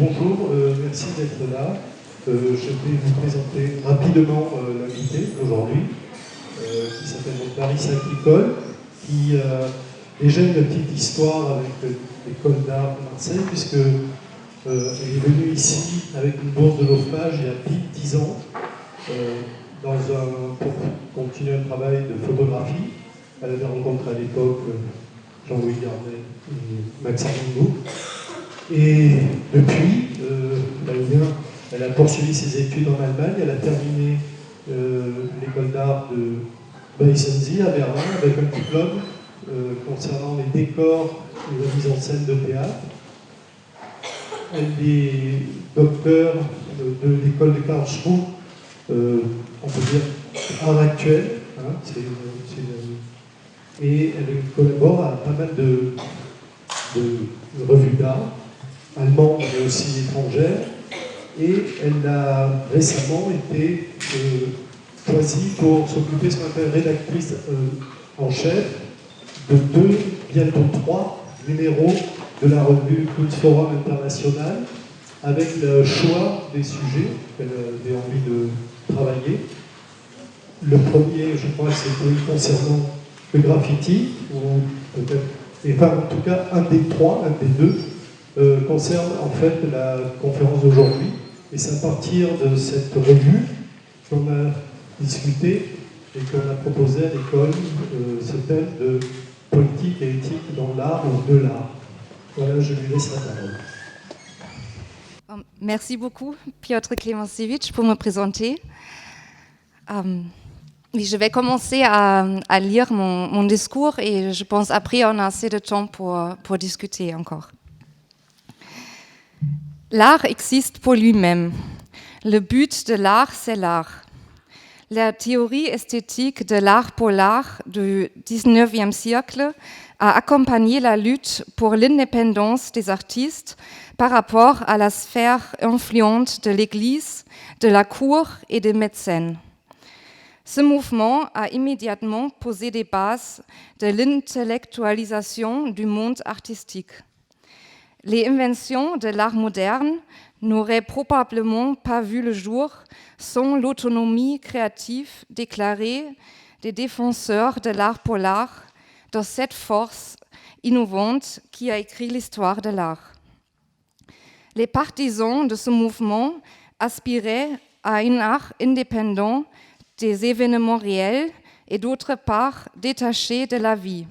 Bonjour, merci d'être là. Je vais vous présenter rapidement l'invité d'aujourd'hui, qui s'appelle donc Larissa Klicol, qui a déjà une petite histoire avec l'école d'art de Marseille, puisque elle est venue ici avec une bourse de l'OFMAGE il y a plus de 10 ans, pour continuer un travail de photographie. Elle avait rencontré à l'époque Jean-Louis Garnet et Max Armando. Et depuis, elle a poursuivi ses études en Allemagne. Elle a terminé l'école d'art de Weissensee à Berlin avec un diplôme concernant les décors et la mise en scène de théâtre. Elle est docteur de l'école de Karlsruhe, on peut dire art actuel. Hein, et elle collabore à pas mal de revues d'art, allemandes mais aussi étrangères. Et elle a récemment été choisie pour s'occuper de ce qu'on appelle rédactrice en chef de 2, bientôt 3 numéros de la revue Kunstforum International, avec le choix des sujets qu'elle avait envie de travailler. Le premier, je crois, c'était concernant le graffiti, ou peut-être, enfin en tout cas, un des trois, un des deux, concerne en fait la conférence d'aujourd'hui. Et c'est à partir de cette revue qu'on a discuté et qu'on a proposé à l'école ce thème de politique et éthique dans l'art ou de l'art. Voilà, je lui laisse la parole. Merci beaucoup, Piotr Klemensiewicz, pour me présenter. Oui, je vais commencer à lire mon discours et je pense après on a assez de temps pour discuter encore. L'art existe pour lui-même. Le but de l'art, c'est l'art. La théorie esthétique de l'art pour l'art du 19e siècle a accompagné la lutte pour l'indépendance des artistes par rapport à la sphère influente de l'Église, de la cour et des médecins. Ce mouvement a immédiatement posé des bases de l'intellectualisation du monde artistique. Les inventions de l'art moderne n'auraient probablement pas vu le jour sans l'autonomie créative déclarée des défenseurs de l'art pour l'art, de cette force innovante qui a écrit l'histoire de l'art. Les partisans de ce mouvement aspiraient à un art indépendant des événements réels et d'autre part détaché de la vie,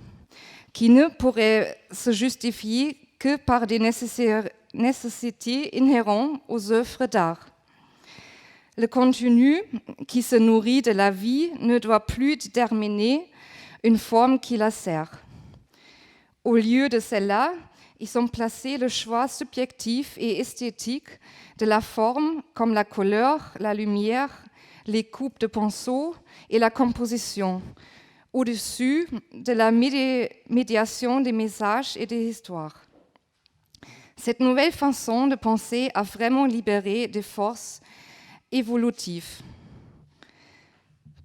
qui ne pourrait se justifier que par des nécessités inhérentes aux œuvres d'art. Le contenu qui se nourrit de la vie ne doit plus déterminer une forme qui la sert. Au lieu de cela, ils ont placé le choix subjectif et esthétique de la forme comme la couleur, la lumière, les coupes de pinceau et la composition, au-dessus de la médiation des messages et des histoires. Cette nouvelle façon de penser a vraiment libéré des forces évolutives.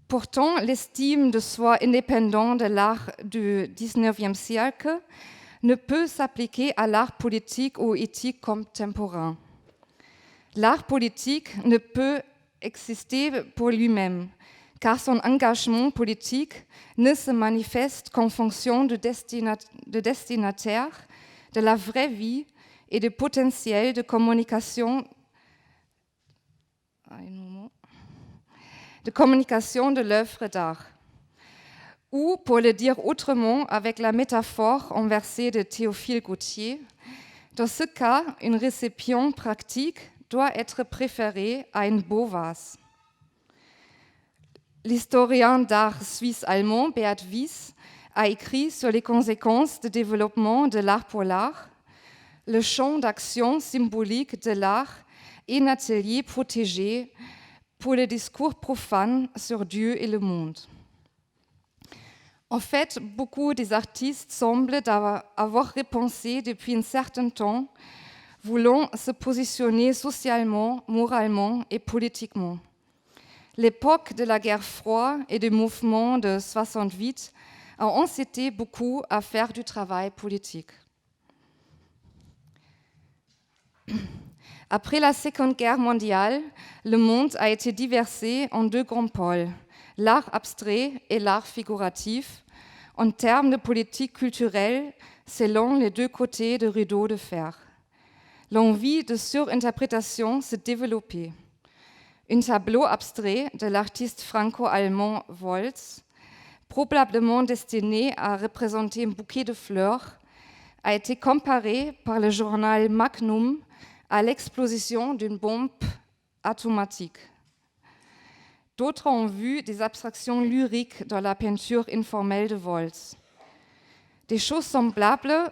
Pourtant, l'estime de soi indépendant de l'art du XIXe siècle ne peut s'appliquer à l'art politique ou éthique contemporain. L'art politique ne peut exister pour lui-même, car son engagement politique ne se manifeste qu'en fonction de destinataire, de la vraie vie et du potentiel de communication de l'œuvre d'art. Ou, pour le dire autrement, avec la métaphore inversée de Théophile Gautier, dans ce cas, une réception pratique doit être préférée à un beau vase. L'historien d'art suisse-allemand Beat Wies a écrit sur les conséquences du développement de l'art pour l'art. Le champ d'action symbolique de l'art est un atelier protégé pour le discours profane sur Dieu et le monde. En fait, beaucoup des artistes semblent avoir repensé depuis un certain temps, voulant se positionner socialement, moralement et politiquement. L'époque de la guerre froide et du mouvement de 68 a incité beaucoup à faire du travail politique. Après la Seconde Guerre mondiale, le monde a été divisé en deux grands pôles, l'art abstrait et l'art figuratif, en termes de politique culturelle, selon les deux côtés du rideau de fer. L'envie de surinterprétation s'est développée. Un tableau abstrait de l'artiste franco-allemand Wolz, probablement destiné à représenter un bouquet de fleurs, a été comparé par le journal Magnum à l'explosion d'une bombe atomatique. D'autres ont vu des abstractions lyriques dans la peinture informelle de Wolz. Des choses semblables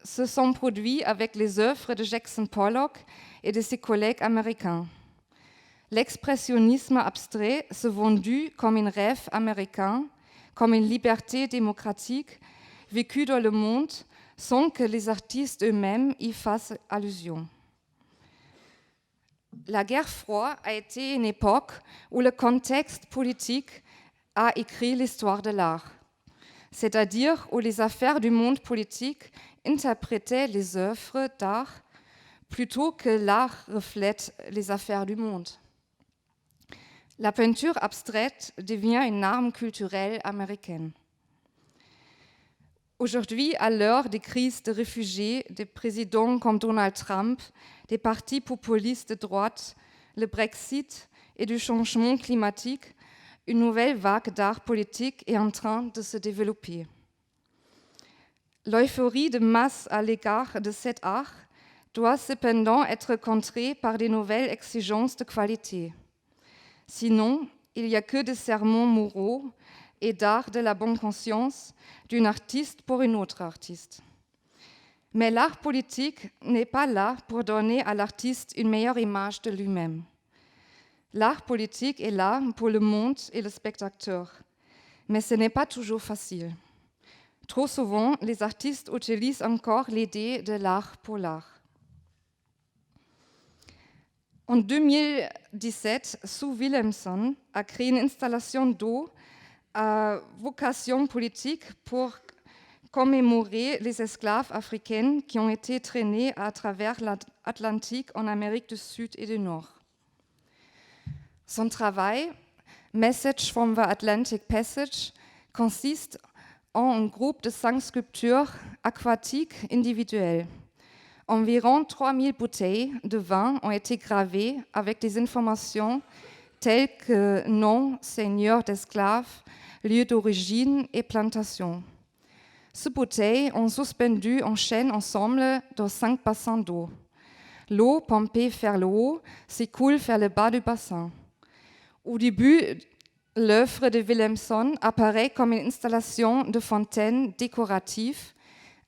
se sont produites avec les œuvres de Jackson Pollock et de ses collègues américains. L'expressionnisme abstrait se vendut comme un rêve américain, comme une liberté démocratique vécue dans le monde sans que les artistes eux-mêmes y fassent allusion. La guerre froide a été une époque où le contexte politique a écrit l'histoire de l'art, c'est-à-dire où les affaires du monde politique interprétaient les œuvres d'art plutôt que l'art reflète les affaires du monde. La peinture abstraite devient une arme culturelle américaine. Aujourd'hui, à l'heure des crises de réfugiés, des présidents comme Donald Trump, des partis populistes de droite, le Brexit et du changement climatique, une nouvelle vague d'art politique est en train de se développer. L'euphorie de masse à l'égard de cet art doit cependant être contrée par des nouvelles exigences de qualité. Sinon, il n'y a que des sermons moraux et d'art de la bonne conscience d'un artiste pour un autre artiste. Mais l'art politique n'est pas là pour donner à l'artiste une meilleure image de lui-même. L'art politique est là pour le monde et le spectateur, mais ce n'est pas toujours facile. Trop souvent, les artistes utilisent encore l'idée de l'art pour l'art. En 2017, Sue Williamson a créé une installation d'eau à vocation politique pour commémorer les esclaves africains qui ont été traînés à travers l'Atlantique en Amérique du Sud et du Nord. Son travail, Message from the Atlantic Passage, consiste en un groupe de 5 sculptures aquatiques individuelles. Environ 3000 bouteilles de vin ont été gravées avec des informations telles que nom, seigneur d'esclaves, lieu d'origine et plantation. Ces bouteilles ont suspendu en chaîne ensemble dans 5 bassins d'eau. L'eau pompée vers le haut s'écoule vers le bas du bassin. Au début, l'œuvre de Williamson apparaît comme une installation de fontaine décorative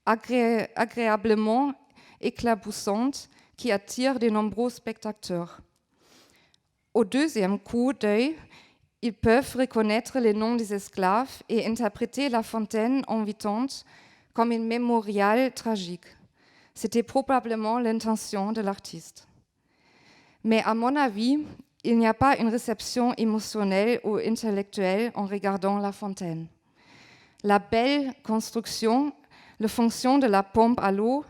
agréablement éclaboussante qui attire de nombreux spectateurs. Au deuxième coup d'œil, ils peuvent reconnaître les noms des esclaves et interpréter la fontaine invitante comme un mémorial tragique. C'était probablement l'intention de l'artiste. Mais à mon avis, il n'y a pas une réception émotionnelle ou intellectuelle en regardant la fontaine. La belle construction, la fonction de la pompe à l'eau,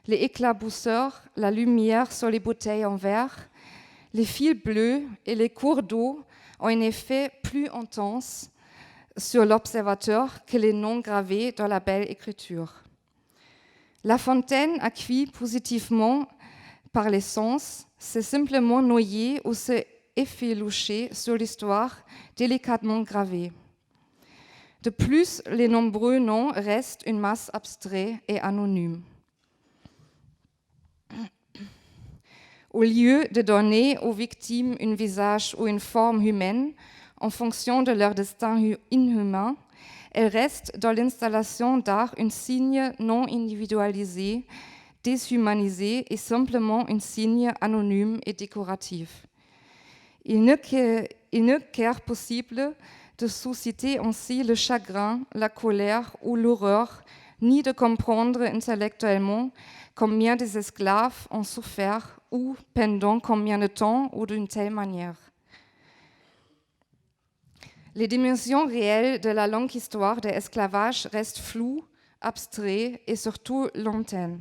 les éclabousseurs, la lumière sur les bouteilles en verre, les fils bleus et les cours d'eau ont un effet plus intense sur l'observateur que les noms gravés dans la belle écriture. La fontaine accueillie positivement par les sens, c'est simplement noyer ou se effiloucher sur l'histoire délicatement gravée. De plus, les nombreux noms restent une masse abstraite et anonyme. Au lieu de donner aux victimes un visage ou une forme humaine en fonction de leur destin inhumain, elles restent dans l'installation d'art un signe non individualisé, déshumanisé et simplement un signe anonyme et décoratif. Il n'est guère possible de susciter ainsi le chagrin, la colère ou l'horreur, ni de comprendre intellectuellement combien des esclaves ont souffert ou pendant combien de temps ou d'une telle manière. Les dimensions réelles de la longue histoire de l'esclavage restent floues, abstraites et surtout lointaines.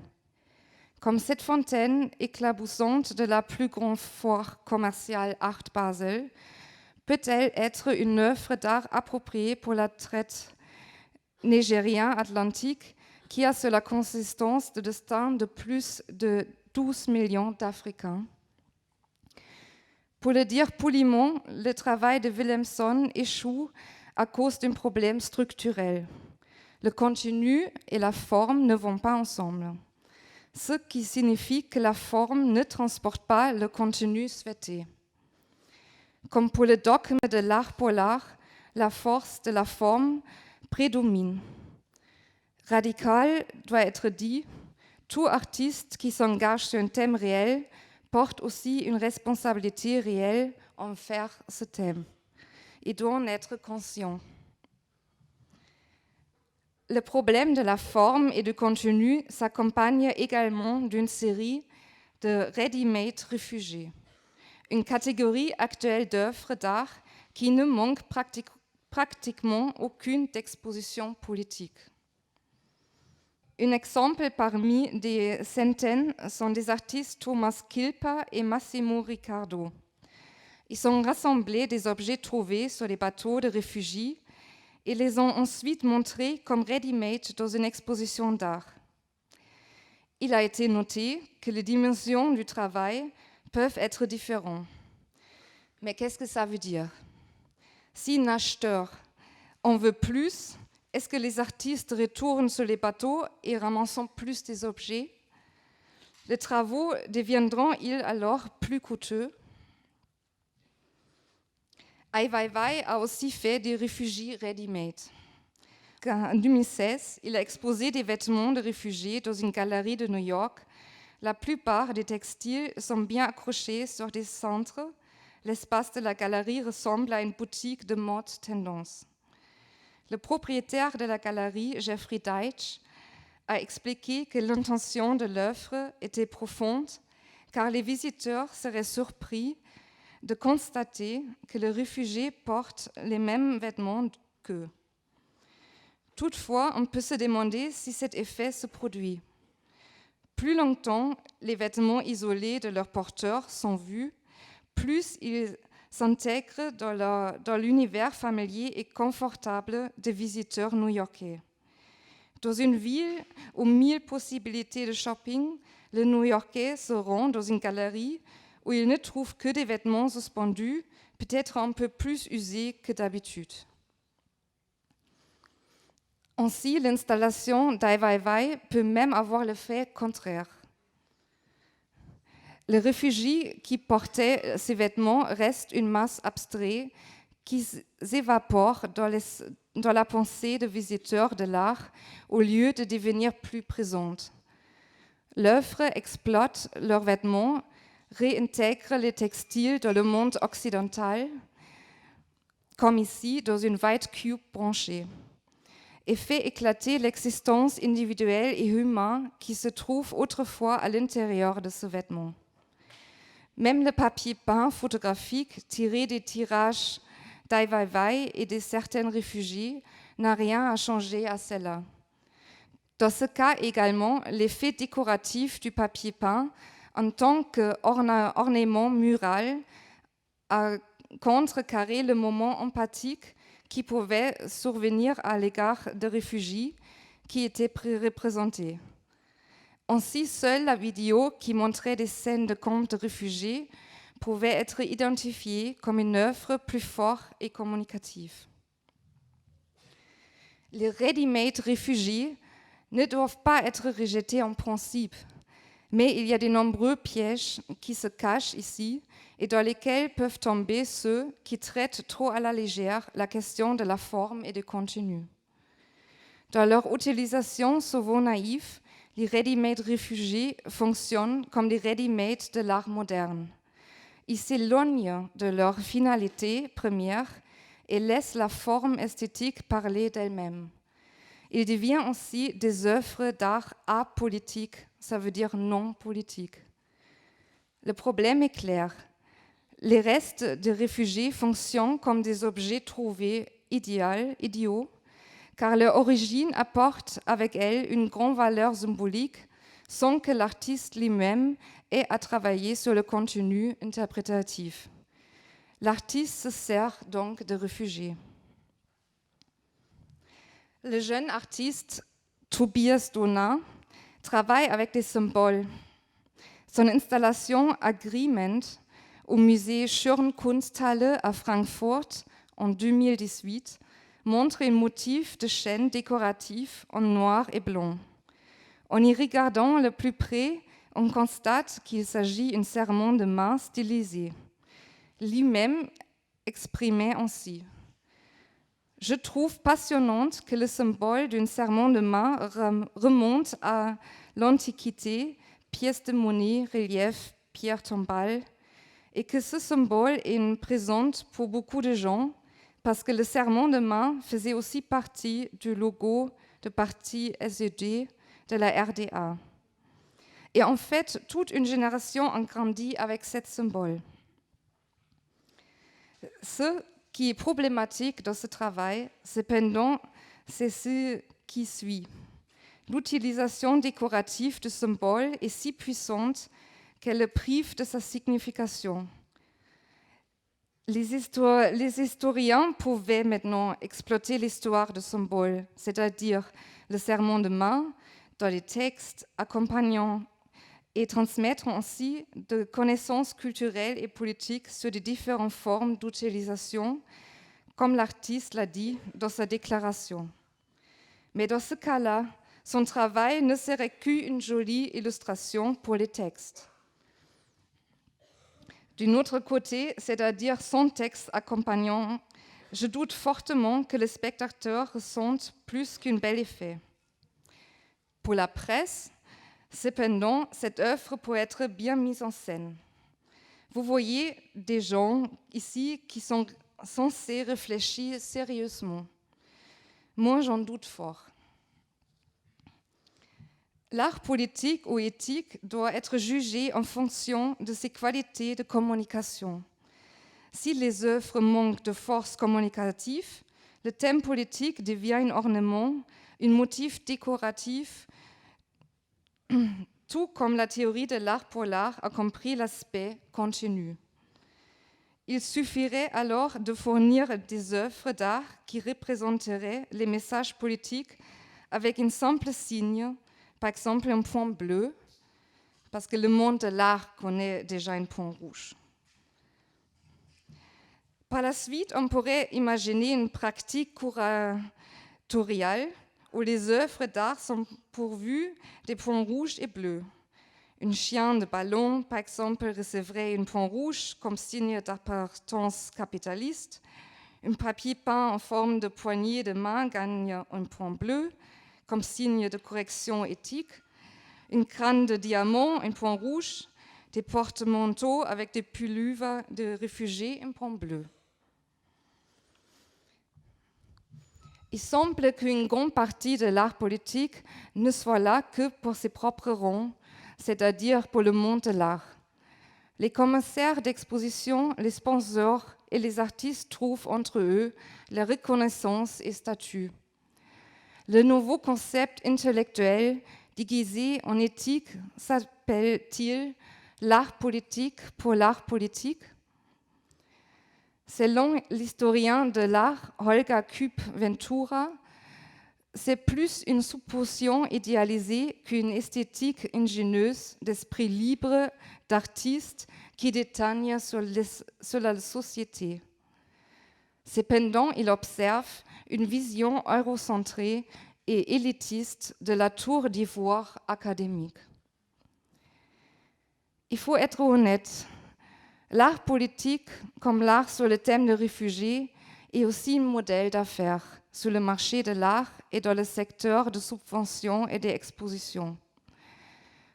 Comme cette fontaine éclaboussante de la plus grande foire commerciale Art Basel, peut-elle être une œuvre d'art appropriée pour la traite nigérien atlantique qui a sur la consistance de destin de plus de 12 millions d'Africains? Pour le dire poliment, le travail de Williamson échoue à cause d'un problème structurel. Le contenu et la forme ne vont pas ensemble, ce qui signifie que la forme ne transporte pas le contenu souhaité. Comme pour le dogme de l'art polar, la force de la forme prédomine. Radical doit être dit, tout artiste qui s'engage sur un thème réel porte aussi une responsabilité réelle envers ce thème et doit en être conscient. Le problème de la forme et du contenu s'accompagne également d'une série de ready-made réfugiés, une catégorie actuelle d'œuvres d'art qui ne manque pratiquement aucune exposition politique. Un exemple parmi des centaines sont des artistes Thomas Kilper et Massimo Riccardo. Ils ont rassemblé des objets trouvés sur les bateaux de réfugiés et les ont ensuite montrés comme ready-made dans une exposition d'art. Il a été noté que les dimensions du travail peuvent être différentes. Mais qu'est-ce que ça veut dire? Si un acheteur en veut plus, est-ce que les artistes retournent sur les bateaux et ramassent plus des objets? Les travaux deviendront-ils alors plus coûteux? Ai Weiwei a aussi fait des réfugiés ready-made. En 2016, il a exposé des vêtements de réfugiés dans une galerie de New York. La plupart des textiles sont bien accrochés sur des cintres. L'espace de la galerie ressemble à une boutique de mode tendance. Le propriétaire de la galerie, Jeffrey Deitch, a expliqué que l'intention de l'œuvre était profonde, car les visiteurs seraient surpris de constater que les réfugiés portent les mêmes vêtements qu'eux. Toutefois, on peut se demander si cet effet se produit. Plus longtemps les vêtements isolés de leurs porteurs sont vus, plus ils s'intègrent dans l'univers familier et confortable des visiteurs new-yorkais. Dans une ville aux 1000 possibilités de shopping, les New-Yorkais se rendent dans une galerie où ils ne trouvent que des vêtements suspendus, peut-être un peu plus usés que d'habitude. Ainsi, l'installation d'Ai Weiwei peut même avoir l'effet contraire. Les réfugiés qui portaient ces vêtements restent une masse abstraite qui s'évapore dans la pensée des visiteurs de l'art au lieu de devenir plus présente. L'œuvre exploite leurs vêtements, réintègre les textiles dans le monde occidental, comme ici dans une white cube branchée, et fait éclater l'existence individuelle et humaine qui se trouve autrefois à l'intérieur de ce vêtement. Même le papier peint photographique tiré des tirages d'Ai Weiwei et de certains réfugiés n'a rien à changer à cela. Dans ce cas également, l'effet décoratif du papier peint en tant qu'ornement mural a contrecarré le moment empathique qui pouvait survenir à l'égard des réfugiés qui étaient représentés. Ainsi, seule la vidéo qui montrait des scènes de camps de réfugiés pouvait être identifiée comme une œuvre plus forte et communicative. Les ready-made réfugiés ne doivent pas être rejetés en principe, mais il y a de nombreux pièges qui se cachent ici et dans lesquels peuvent tomber ceux qui traitent trop à la légère la question de la forme et du contenu. Dans leur utilisation souvent naïve, les ready-made réfugiés fonctionnent comme des ready-made de l'art moderne. Ils s'éloignent de leur finalité première et laissent la forme esthétique parler d'elle-même. Ils deviennent aussi des œuvres d'art apolitiques, ça veut dire non politiques. Le problème est clair. Les restes des réfugiés fonctionnent comme des objets trouvés idéaux, car leur origine apporte avec elle une grande valeur symbolique, sans que l'artiste lui-même ait à travailler sur le contenu interprétatif. L'artiste se sert donc de réfugié. Le jeune artiste Tobias Donat travaille avec des symboles. Son installation Agreement au musée Schirn Kunsthalle à Francfort en 2018 montre un motif de chaîne décoratif en noir et blanc. En y regardant de plus près, on constate qu'il s'agit d'un serment de main stylisé, lui-même exprimé ainsi. Je trouve passionnant que le symbole d'un serment de main remonte à l'Antiquité, pièces de monnaie, reliefs, pierres tombales, et que ce symbole est présent pour beaucoup de gens, parce que le serment de main faisait aussi partie du logo de parti SED de la RDA. Et en fait, toute une génération a grandi avec ce symbole. Ce qui est problématique dans ce travail, cependant, c'est ce qui suit. L'utilisation décorative du symbole est si puissante qu'elle le prive de sa signification. Les historiens pouvaient maintenant exploiter l'histoire du symbole, c'est-à-dire le serment de main, dans les textes accompagnants et transmettre ainsi des connaissances culturelles et politiques sur les différentes formes d'utilisation, comme l'artiste l'a dit dans sa déclaration. Mais dans ce cas-là, son travail ne serait qu'une jolie illustration pour les textes. D'un autre côté, c'est-à-dire son texte accompagnant, je doute fortement que le spectateur ressente plus qu'un bel effet. Pour la presse, cependant, cette œuvre peut être bien mise en scène. Vous voyez des gens ici qui sont censés réfléchir sérieusement. Moi, j'en doute fort. L'art politique ou éthique doit être jugé en fonction de ses qualités de communication. Si les œuvres manquent de force communicative, le thème politique devient un ornement, un motif décoratif, tout comme la théorie de l'art pour l'art a compris l'aspect continu. Il suffirait alors de fournir des œuvres d'art qui représenteraient les messages politiques avec un simple signe, par exemple un point bleu, parce que le monde de l'art connaît déjà un point rouge. Par la suite, on pourrait imaginer une pratique curatoriale où les œuvres d'art sont pourvues des points rouges et bleus. Un chien de ballon, par exemple, recevrait un point rouge comme signe d'appartenance capitaliste. Un papier peint en forme de poignée de main gagne un point bleu comme signe de correction éthique. Une crâne de diamant, un point rouge. Des porte-manteaux avec des pullovers de réfugiés, un point bleu. Il semble qu'une grande partie de l'art politique ne soit là que pour ses propres rangs, c'est-à-dire pour le monde de l'art. Les commissaires d'exposition, les sponsors et les artistes trouvent entre eux la reconnaissance et statut. Le nouveau concept intellectuel déguisé en éthique s'appelle-t-il l'art politique pour l'art politique? Selon l'historien de l'art Holger Küpp-Ventura, c'est plus une supposition idéalisée qu'une esthétique ingénieuse d'esprit libre d'artistes qui déteignent sur la société. Cependant, il observe une vision eurocentrée et élitiste de la tour d'ivoire académique. Il faut être honnête. L'art politique, comme l'art sur le thème des réfugiés, est aussi un modèle d'affaires sur le marché de l'art et dans le secteur de subventions et d'expositions.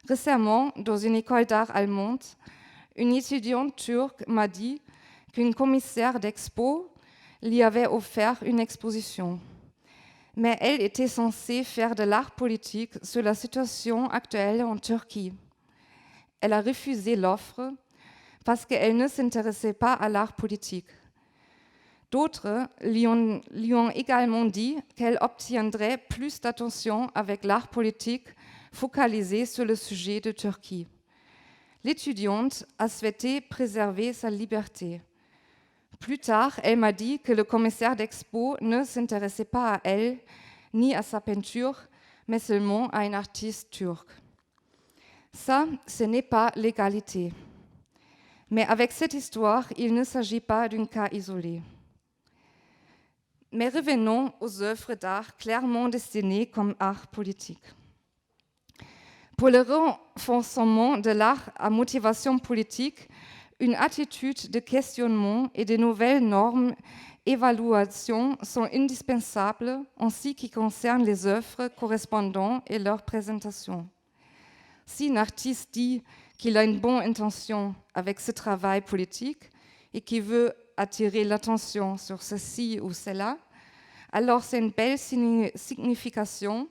Récemment, dans une école d'art allemande, une étudiante turque m'a dit qu'un commissaire d'expo lui avait offert une exposition. Mais elle était censée faire de l'art politique sur la situation actuelle en Turquie. Elle a refusé l'offre parce qu'elle ne s'intéressait pas à l'art politique. D'autres lui ont également dit qu'elle obtiendrait plus d'attention avec l'art politique focalisée sur le sujet de Turquie. L'étudiante a souhaité préserver sa liberté. Plus tard, elle m'a dit que le commissaire d'expo ne s'intéressait pas à elle, ni à sa peinture, mais seulement à un artiste turc. Ça, ce n'est pas l'égalité. Mais avec cette histoire, il ne s'agit pas d'un cas isolé. Mais revenons aux œuvres d'art clairement destinées comme art politique. Pour le renforcement de l'art à motivation politique, une attitude de questionnement et de nouvelles normes, évaluations sont indispensables en ce qui concerne les œuvres correspondantes et leur présentation. Si un artiste dit qu'il a une bonne intention avec ce travail politique et qu'il veut attirer l'attention sur ceci ou cela, alors c'est une belle signification,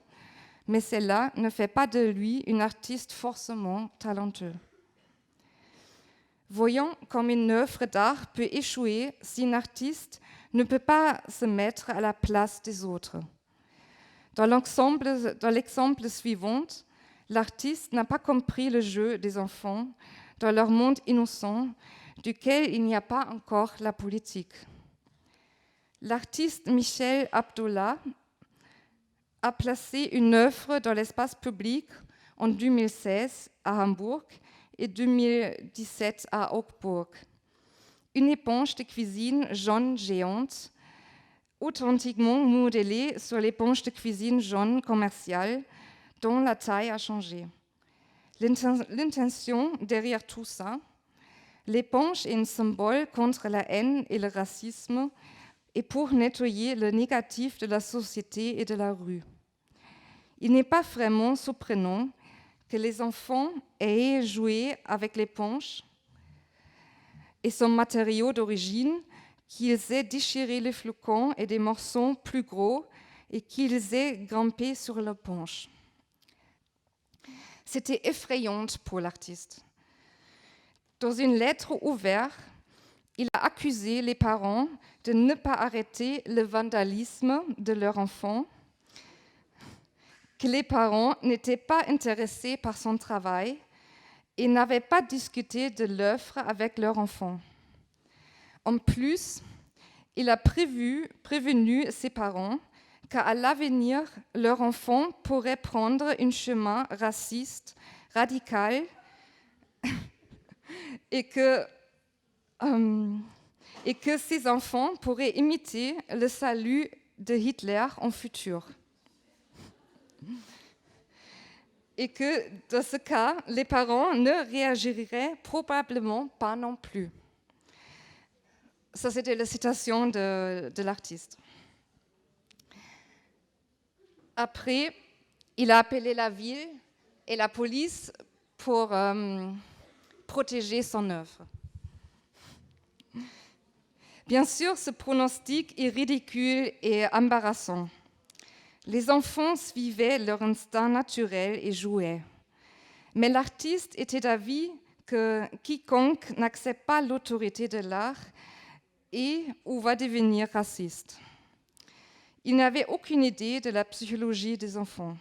mais cela ne fait pas de lui un artiste forcément talentueux. Voyons comme une œuvre d'art peut échouer si un artiste ne peut pas se mettre à la place des autres. Dans l'exemple suivant, l'artiste n'a pas compris le jeu des enfants dans leur monde innocent, duquel il n'y a pas encore la politique. L'artiste Michel Abdallah a placé une œuvre dans l'espace public en 2016 à Hambourg et 2017 à Augsbourg. Une éponge de cuisine jaune géante, authentiquement modélée sur l'éponge de cuisine jaune commerciale, dont la taille a changé. L'intention derrière tout ça, l'éponge est un symbole contre la haine et le racisme et pour nettoyer le négatif de la société et de la rue. Il n'est pas vraiment surprenant que les enfants aient joué avec l'éponge et son matériau d'origine, qu'ils aient déchiré les flocons et des morceaux plus gros et qu'ils aient grimpé sur l'éponge. C'était effrayant pour l'artiste. Dans une lettre ouverte, il a accusé les parents de ne pas arrêter le vandalisme de leur enfant, que les parents n'étaient pas intéressés par son travail et n'avaient pas discuté de l'œuvre avec leur enfant. En plus, il a prévenu ses parents qu'à l'avenir, leur enfant pourrait prendre un chemin raciste, radical, et que ces enfants pourraient imiter le salut de Hitler en futur. Et que, dans ce cas, les parents ne réagiraient probablement pas non plus. Ça, c'était la citation de l'artiste. Après, il a appelé la ville et la police pour protéger son œuvre. Bien sûr, ce pronostic est ridicule et embarrassant. Les enfants suivaient leur instinct naturel et jouaient. Mais l'artiste était d'avis que quiconque n'accepte pas l'autorité de l'art est ou va devenir raciste. Il n'avait aucune idée de la psychologie des enfants.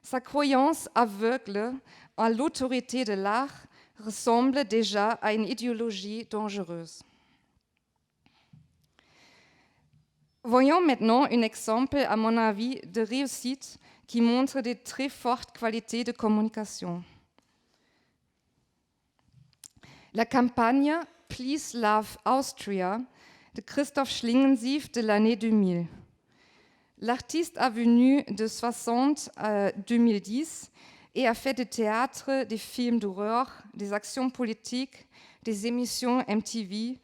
Sa croyance aveugle en l'autorité de l'art ressemble déjà à une idéologie dangereuse. Voyons maintenant un exemple, à mon avis, de réussite qui montre de très fortes qualités de communication. La campagne Please Love Austria de Christoph Schlingensief de l'année 2000. L'artiste a venu de 1960 à 2010 et a fait du théâtre, des films d'horreur, des actions politiques, des émissions MTV,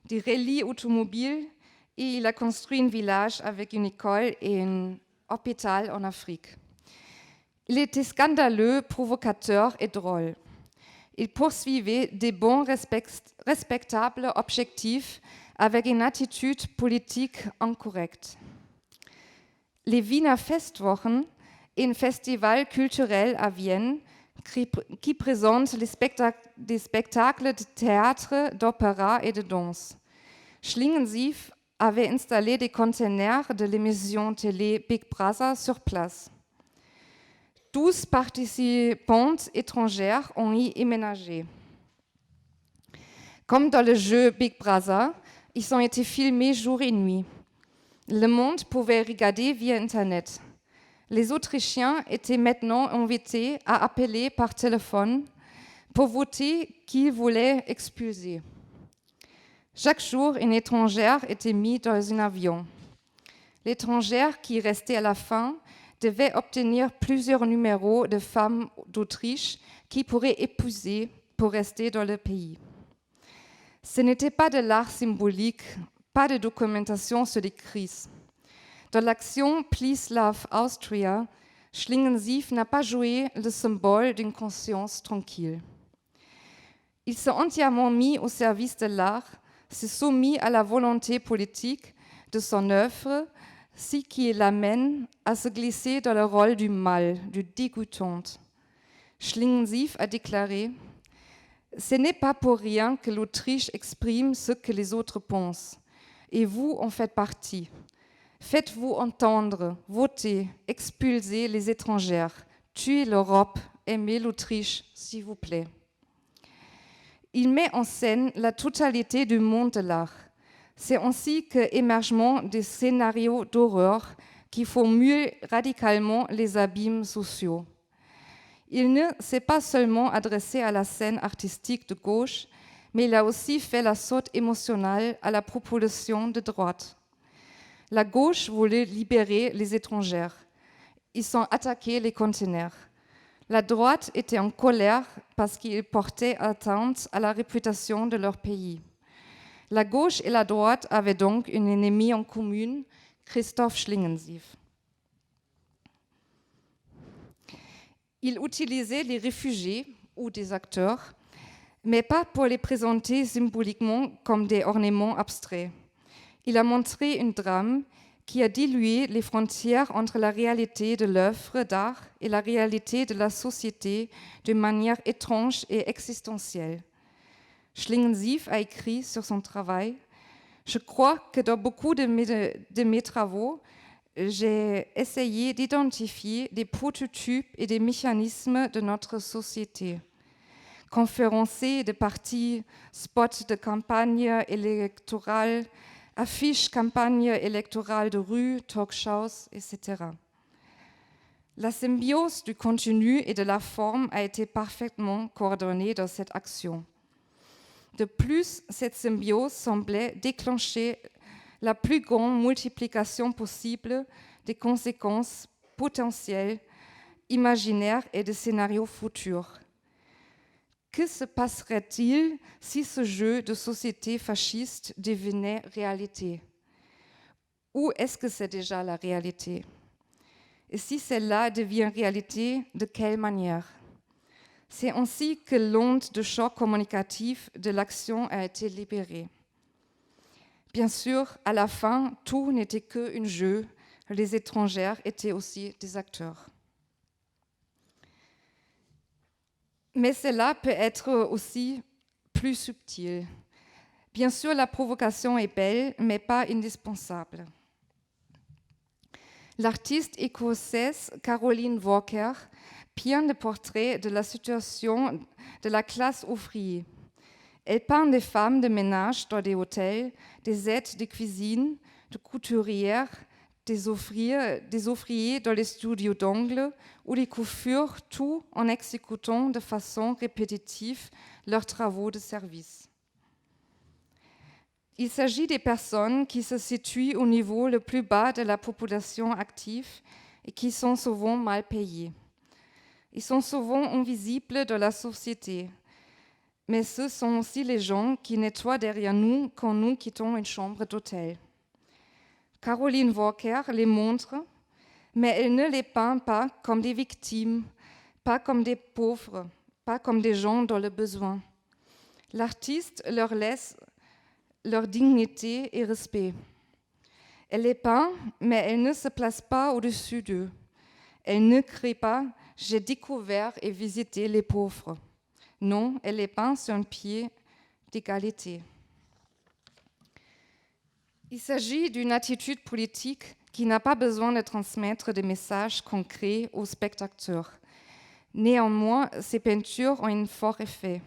des rallyes automobiles, et il a construit un village avec une école et un hôpital en Afrique. Il était scandaleux, provocateur et drôle. Il poursuivait des bons, respectables objectifs avec une attitude politique incorrecte. Les Wiener Festwochen est un festival culturel à Vienne qui présente des spectacles de théâtre, d'opéra et de danse. Schlingensief avait installé des conteneurs de l'émission télé Big Brother sur place. 12 participantes étrangères ont y éménagé. Comme dans le jeu Big Brother, ils ont été filmés jour et nuit. Le monde pouvait regarder via Internet. Les Autrichiens étaient maintenant invités à appeler par téléphone pour voter qui voulait expulser. Chaque jour, une étrangère était mise dans un avion. L'étrangère qui restait à la fin devait obtenir plusieurs numéros de femmes d'Autriche qui pourraient épouser pour rester dans le pays. Ce n'était pas de l'art symbolique, pas de documentation sur les crises. Dans l'action Please Love Austria, Schlingensief n'a pas joué le symbole d'une conscience tranquille. Il s'est entièrement mis au service de l'art, s'est soumis à la volonté politique de son œuvre, ce qui l'amène à se glisser dans le rôle du mal, du dégoûtant. Schlingensief a déclaré « Ce n'est pas pour rien que l'Autriche exprime ce que les autres pensent, et vous en faites partie. Faites-vous entendre, votez, expulsez les étrangères, tuez l'Europe, aimez l'Autriche, s'il vous plaît. » Il met en scène la totalité du monde de l'art. C'est ainsi que émergement des scénarios d'horreur qui formulent radicalement les abîmes sociaux. Il ne s'est pas seulement adressé à la scène artistique de gauche, mais il a aussi fait la saute émotionnelle à la population de droite. La gauche voulait libérer les étrangères. Ils ont attaqué les conteneurs. La droite était en colère parce qu'ils portaient atteinte à la réputation de leur pays. La gauche et la droite avaient donc un ennemi en commun, Christoph Schlingensief. Il utilisait les réfugiés ou des acteurs, mais pas pour les présenter symboliquement comme des ornements abstraits. Il a montré un drame qui a dilué les frontières entre la réalité de l'œuvre d'art et la réalité de la société de manière étrange et existentielle. Schlingensief a écrit sur son travail « Je crois que dans beaucoup de mes travaux, j'ai essayé d'identifier des prototypes et des mécanismes de notre société. Conférenciers de partis, spots de campagne électorale, affiches, campagnes électorales de rue, talk-shows, etc. La symbiose du contenu et de la forme a été parfaitement coordonnée dans cette action. De plus, cette symbiose semblait déclencher la plus grande multiplication possible des conséquences potentielles, imaginaires et de scénarios futurs. Que se passerait-il si ce jeu de société fasciste devenait réalité? Ou est-ce que c'est déjà la réalité? Et si celle-là devient réalité, de quelle manière? C'est ainsi que l'onde de choc communicatif de l'action a été libérée. Bien sûr, à la fin, tout n'était qu'un jeu. Les étrangères étaient aussi des acteurs. Mais cela peut être aussi plus subtil. Bien sûr, la provocation est belle, mais pas indispensable. L'artiste écossaise Caroline Walker peint le portrait de la situation de la classe ouvrière. Elle peint des femmes de ménage dans des hôtels, des aides de cuisine, des couturières, des ouvriers dans les studios d'ongles ou les coiffures, tout en exécutant de façon répétitive leurs travaux de service. Il s'agit des personnes qui se situent au niveau le plus bas de la population active et qui sont souvent mal payées. Ils sont souvent invisibles dans la société, mais ce sont aussi les gens qui nettoient derrière nous quand nous quittons une chambre d'hôtel. Caroline Walker les montre, mais elle ne les peint pas comme des victimes, pas comme des pauvres, pas comme des gens dans le besoin. L'artiste leur laisse leur dignité et respect. Elle les peint, mais elle ne se place pas au-dessus d'eux. Elle ne crie pas « j'ai découvert et visité les pauvres ». Non, elle les peint sur un pied d'égalité. Il s'agit d'une attitude politique qui n'a pas besoin de transmettre des messages concrets aux spectateurs. Néanmoins, ses peintures ont un fort effet.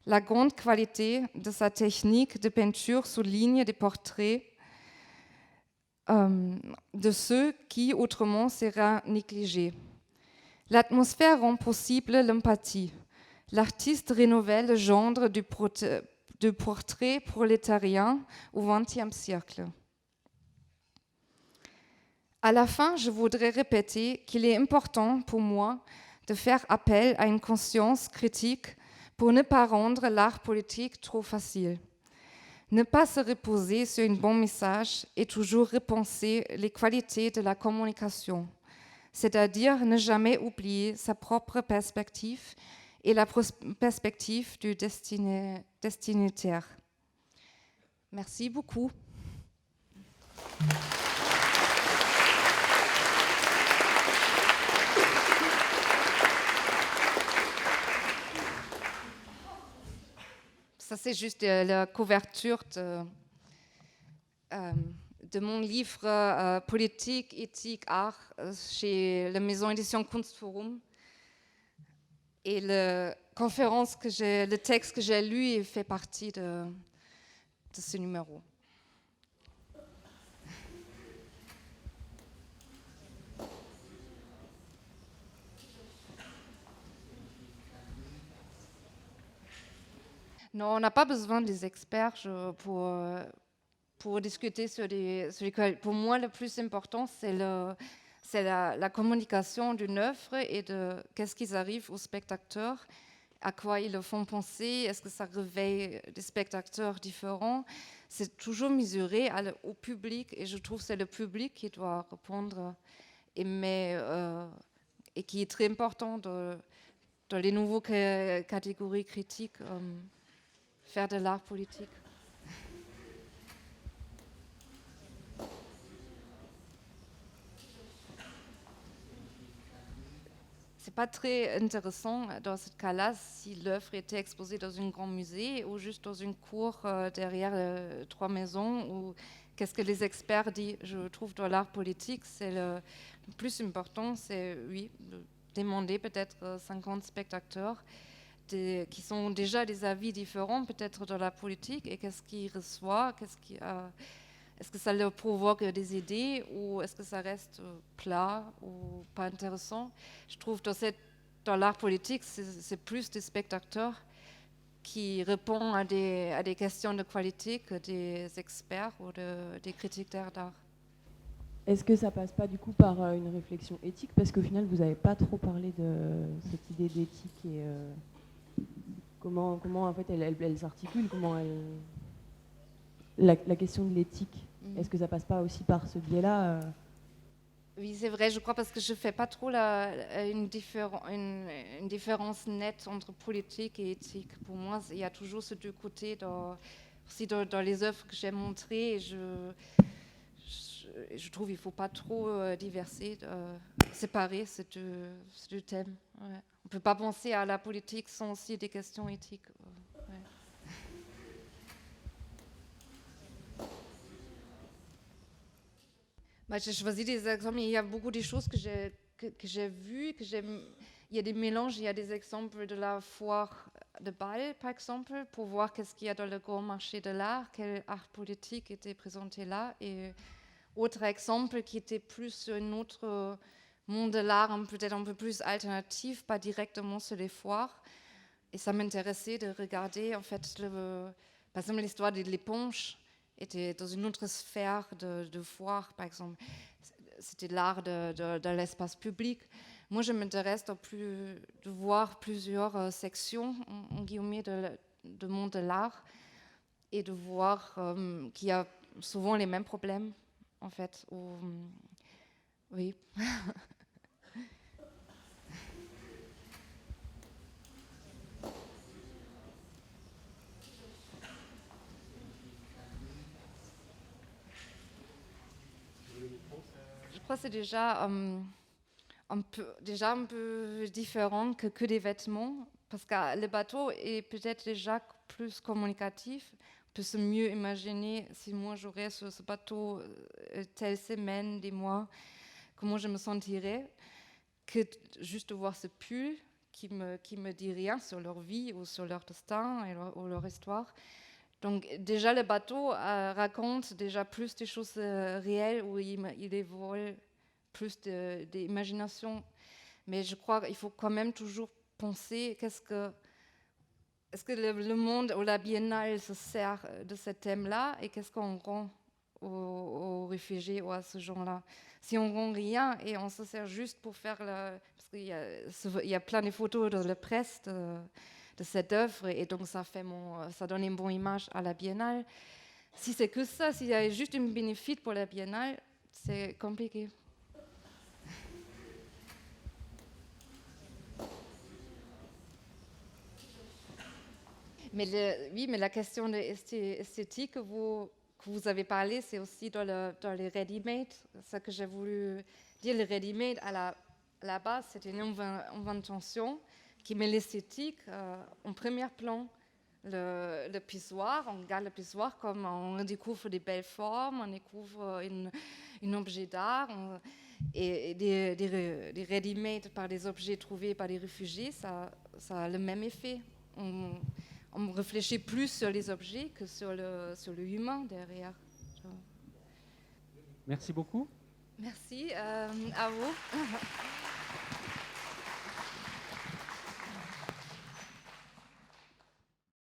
La grande qualité de sa technique de peinture souligne des portraits de ceux qui autrement seraient négligés. L'atmosphère rend possible l'empathie. L'artiste renouvelle le genre du portrait prolétarien au XXe siècle. À la fin, je voudrais répéter qu'il est important pour moi de faire appel à une conscience critique pour ne pas rendre l'art politique trop facile. Ne pas se reposer sur un bon message et toujours repenser les qualités de la communication, c'est-à-dire ne jamais oublier sa propre perspective et la perspective du destinataire. Merci beaucoup. Ça, c'est juste la couverture de mon livre Politique, éthique, art chez la maison édition Kunstforum. Et le texte que j'ai lu fait partie de ce numéro. Non, on n'a pas besoin des experts pour discuter sur les... Pour moi, le plus important, c'est la communication d'une œuvre et de qu'est-ce qui arrive aux spectateurs, à quoi ils le font penser, est-ce que ça réveille des spectateurs différents. C'est toujours mesuré au public et je trouve que c'est le public qui doit répondre et qui est très important dans les nouvelles catégories critiques. Faire de l'art politique. C'est pas très intéressant dans ce cas-là si l'œuvre était exposée dans un grand musée ou juste dans une cour derrière 3 maisons. Ou qu'est-ce que les experts disent, je trouve, dans l'art politique, c'est le plus important, c'est oui, de demander peut-être 50 spectateurs. Qui sont déjà des avis différents peut-être dans la politique et qu'est-ce qu'ils reçoivent, est-ce que ça leur provoque des idées ou est-ce que ça reste plat ou pas intéressant. Je trouve dans l'art politique, c'est plus des spectateurs qui répondent à des questions de qualité que des experts ou des critiques d'art. Est-ce que ça passe pas du coup par une réflexion éthique, parce qu'au final vous n'avez pas trop parlé de cette idée d'éthique et comment en fait elle s'articule, la question de l'éthique. Est-ce que ça passe pas aussi par ce biais-là Oui, c'est vrai, je crois, parce que je ne fais pas trop une différence nette entre politique et éthique. Pour moi, il y a toujours ces deux côtés aussi dans les œuvres que j'ai montrées. Et je trouve qu'il ne faut pas trop séparer ces deux thèmes. Ouais. On ne peut pas penser à la politique sans aussi des questions éthiques. Ouais. Bah, j'ai choisi des exemples. Il y a beaucoup de choses que j'ai vues. Il y a des mélanges. Il y a des exemples de la foire de Bâle, par exemple, pour voir qu'est-ce qu'il y a dans le grand marché de l'art, quel art politique était présenté là. Et autre exemple qui était plus un autre monde de l'art, peut-être un peu plus alternatif, pas directement sur les foires. Et ça m'intéressait de regarder, en fait, par exemple, l'histoire de l'éponge était dans une autre sphère de foire, par exemple. C'était l'art de l'espace public. Moi, je m'intéresse de voir plusieurs sections, en guillemets, de monde de l'art et de voir qu'il y a souvent les mêmes problèmes, en fait. Oui. Je crois que c'est déjà un peu différent que des vêtements, parce que le bateau est peut-être déjà plus communicatif. On peut se mieux imaginer si moi j'aurais sur ce bateau telle semaine, des mois, comment je me sentirais, que juste de voir ce pull qui me dit rien sur leur vie ou sur leur destin ou leur histoire. Donc déjà le bateau raconte déjà plus des choses réelles où il évolue plus d'imagination. Mais je crois qu'il faut quand même toujours penser est-ce que le monde ou la biennale se sert de ce thème-là et qu'est-ce qu'on rend aux réfugiés ou à ce genre-là. Si on rend rien et on se sert juste pour faire parce qu'il y a plein de photos de la presse de cette œuvre et donc ça donne une bonne image à la biennale. Si c'est que ça, s'il y a juste un bénéfice pour la biennale, c'est compliqué. Mais la question de esthétique que vous avez parlé, c'est aussi dans les ready-made. Ce que j'ai voulu dire, le ready-made à la base, c'est une invention qui met l'esthétique en premier plan. Le pissoir, on regarde le pissoir comme on découvre des belles formes, on découvre un objet d'art, et des ready-made par des objets trouvés par des réfugiés, ça a le même effet. On réfléchit plus sur les objets que sur le humain derrière. Merci beaucoup. Merci à vous.